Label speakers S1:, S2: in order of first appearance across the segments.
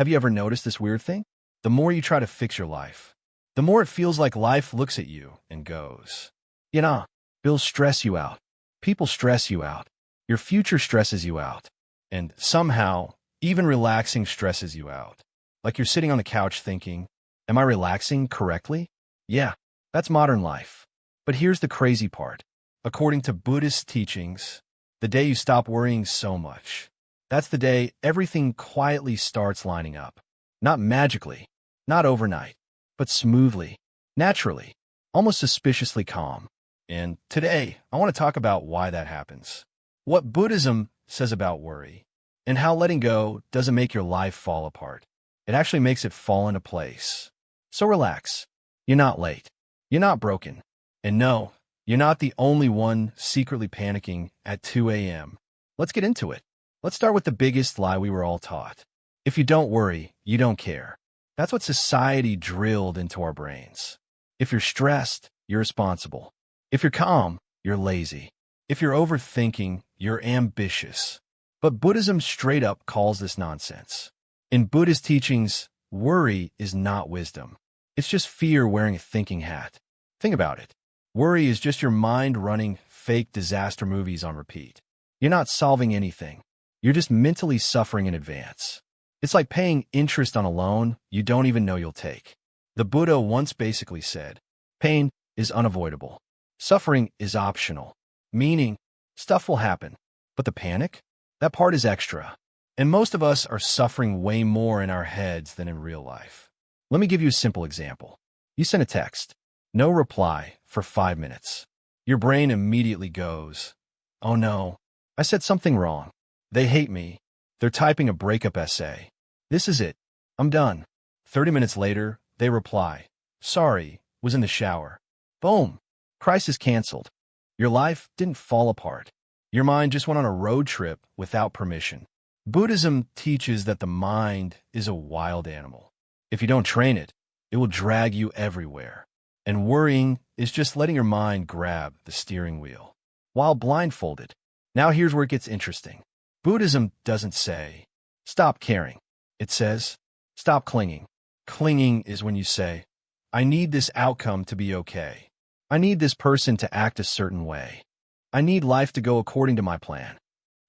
S1: Have you ever noticed this weird thing? The more you try to fix your life, the more it feels like life looks at you and goes, you know, bills stress you out. People stress you out. Your future stresses you out. And somehow, even relaxing stresses you out. Like you're sitting on the couch thinking, am I relaxing correctly? Yeah, that's modern life. But here's the crazy part. According to Buddhist teachings, the day you stop worrying so much, that's the day everything quietly starts lining up. Not magically, not overnight, but smoothly, naturally, almost suspiciously calm. And today, I want to talk about why that happens, what Buddhism says about worry, and how letting go doesn't make your life fall apart. It actually makes it fall into place. So relax. You're not late. You're not broken. And no, you're not the only one secretly panicking at 2 a.m. Let's get into it. Let's start with the biggest lie we were all taught. If you don't worry, you don't care. That's what society drilled into our brains. If you're stressed, you're responsible. If you're calm, you're lazy. If you're overthinking, you're ambitious. But Buddhism straight up calls this nonsense. In Buddhist teachings, worry is not wisdom. It's just fear wearing a thinking hat. Think about it. Worry is just your mind running fake disaster movies on repeat. You're not solving anything. You're just mentally suffering in advance. It's like paying interest on a loan you don't even know you'll take. The Buddha once basically said, pain is unavoidable. Suffering is optional. Meaning, stuff will happen. But the panic? That part is extra. And most of us are suffering way more in our heads than in real life. Let me give you a simple example. You send a text. No reply for 5 minutes. Your brain immediately goes, oh no, I said something wrong. They hate me. They're typing a breakup essay. This is it. I'm done. 30 minutes later, they reply, sorry, was in the shower. Boom. Crisis canceled. Your life didn't fall apart. Your mind just went on a road trip without permission. Buddhism teaches that the mind is a wild animal. If you don't train it, it will drag you everywhere. And worrying is just letting your mind grab the steering wheel while blindfolded. Now here's where it gets interesting. Buddhism doesn't say, stop caring. It says, stop clinging. Clinging is when you say, I need this outcome to be okay. I need this person to act a certain way. I need life to go according to my plan.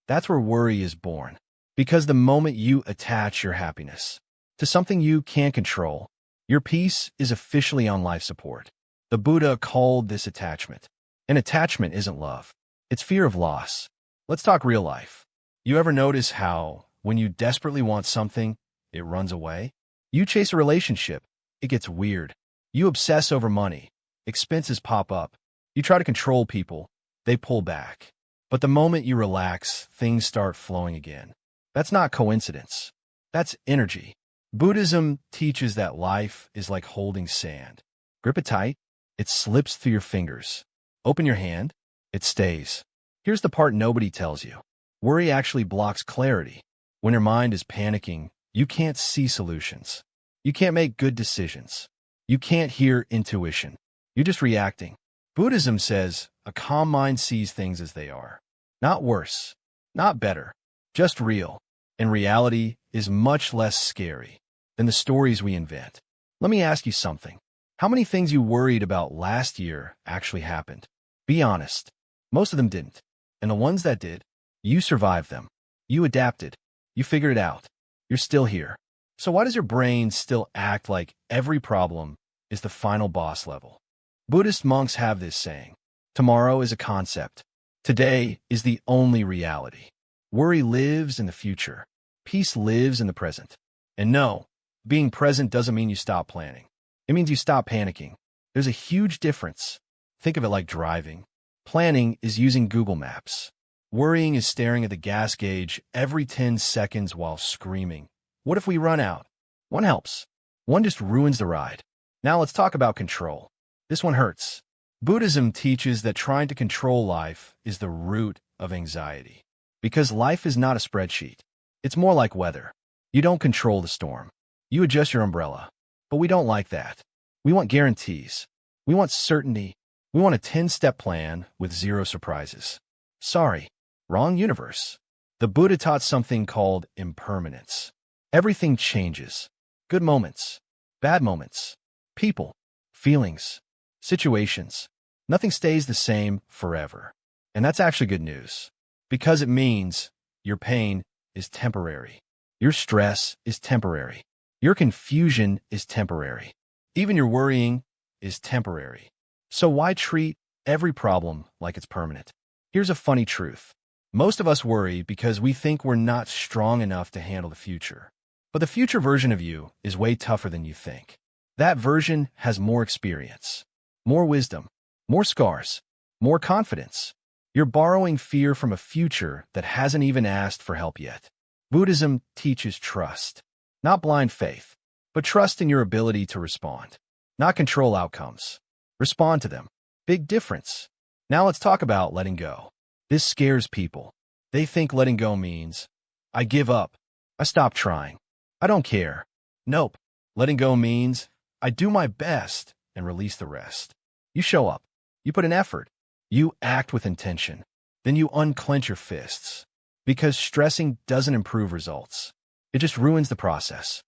S1: That's where worry is born. Because the moment you attach your happiness to something you can't control, your peace is officially on life support. The Buddha called this attachment. And attachment isn't love. It's fear of loss. Let's talk real life. You ever notice how, when you desperately want something, it runs away? You chase a relationship, it gets weird. You obsess over money, expenses pop up. You try to control people, they pull back. But the moment you relax, things start flowing again. That's not coincidence. That's energy. Buddhism teaches that life is like holding sand. Grip it tight, it slips through your fingers. Open your hand, it stays. Here's the part nobody tells you. Worry actually blocks clarity. When your mind is panicking, you can't see solutions. You can't make good decisions. You can't hear intuition. You're just reacting. Buddhism says a calm mind sees things as they are. Not worse, not better, just real. And reality is much less scary than the stories we invent. Let me ask you something. How many things you worried about last year actually happened? Be honest. Most of them didn't. And the ones that did, you survived them. You adapted. You figured it out. You're still here. So why does your brain still act like every problem is the final boss level? Buddhist monks have this saying, tomorrow is a concept. Today is the only reality. Worry lives in the future. Peace lives in the present. And no, being present doesn't mean you stop planning. It means you stop panicking. There's a huge difference. Think of it like driving. Planning is using Google Maps. Worrying is staring at the gas gauge every 10 seconds while screaming, what if we run out? One helps. One just ruins the ride. Now let's talk about control. This one hurts. Buddhism teaches that trying to control life is the root of anxiety. Because life is not a spreadsheet. It's more like weather. You don't control the storm. You adjust your umbrella. But we don't like that. We want guarantees. We want certainty. We want a 10-step plan with 0 surprises. Sorry, wrong universe. The Buddha taught something called impermanence. Everything changes. Good moments, bad moments, people, feelings, situations. Nothing stays the same forever. And that's actually good news, because it means your pain is temporary. Your stress is temporary. Your confusion is temporary. Even your worrying is temporary. So why treat every problem like it's permanent? Here's a funny truth. Most of us worry because we think we're not strong enough to handle the future. But the future version of you is way tougher than you think. That version has more experience, more wisdom, more scars, more confidence. You're borrowing fear from a future that hasn't even asked for help yet. Buddhism teaches trust, not blind faith, but trust in your ability to respond, not control outcomes. Respond to them. Big difference. Now let's talk about letting go. This scares people. They think letting go means, I give up, I stop trying, I don't care. Nope. Letting go means, I do my best and release the rest. You show up. You put in effort. You act with intention. Then you unclench your fists. Because stressing doesn't improve results. It just ruins the process.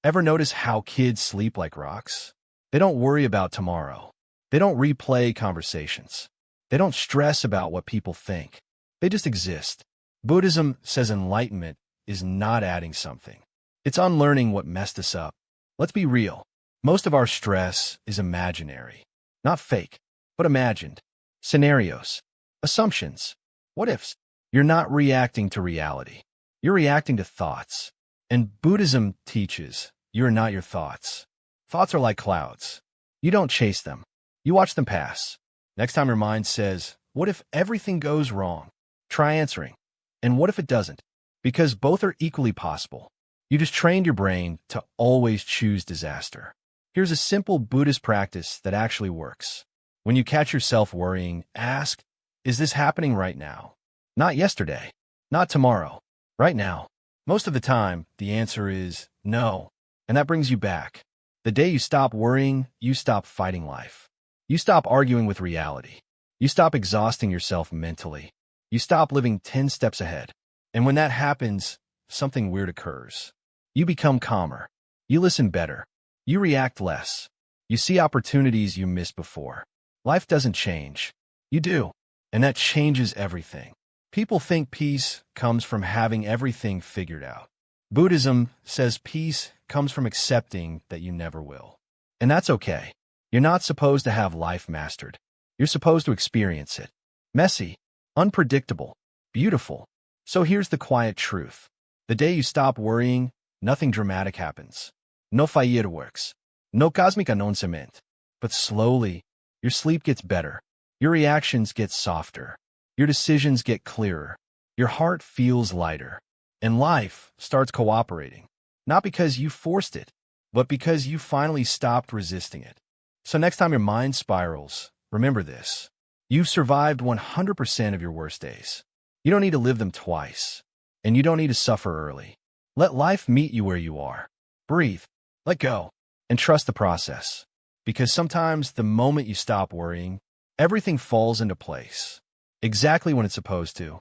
S1: Ever notice how kids sleep like rocks? They don't worry about tomorrow. They don't replay conversations. They don't stress about what people think. They just exist. Buddhism says enlightenment is not adding something. It's unlearning what messed us up. Let's be real. Most of our stress is imaginary. Not fake, but imagined. Scenarios. Assumptions. What ifs? You're not reacting to reality. You're reacting to thoughts. And Buddhism teaches you're not your thoughts. Thoughts are like clouds. You don't chase them. You watch them pass. Next time your mind says, what if everything goes wrong? Try answering. And what if it doesn't? Because both are equally possible. You just trained your brain to always choose disaster. Here's a simple Buddhist practice that actually works. When you catch yourself worrying, ask, is this happening right now? Not yesterday. Not tomorrow. Right now. Most of the time, the answer is no. And that brings you back. The day you stop worrying, you stop fighting life. You stop arguing with reality. You stop exhausting yourself mentally. You stop living 10 steps ahead. And when that happens, something weird occurs. You become calmer. You listen better. You react less. You see opportunities you missed before. Life doesn't change. You do. And that changes everything. People think peace comes from having everything figured out. Buddhism says peace comes from accepting that you never will. And that's okay. You're not supposed to have life mastered. You're supposed to experience it. Messy, unpredictable, beautiful. So here's the quiet truth. The day you stop worrying, nothing dramatic happens. No fireworks. No cosmic announcement. But slowly, your sleep gets better. Your reactions get softer. Your decisions get clearer. Your heart feels lighter. And life starts cooperating. Not because you forced it, but because you finally stopped resisting it. So next time your mind spirals, remember this. You've survived 100% of your worst days. You don't need to live them twice. And you don't need to suffer early. Let life meet you where you are. Breathe, let go, and trust the process. Because sometimes the moment you stop worrying, everything falls into place. Exactly when it's supposed to.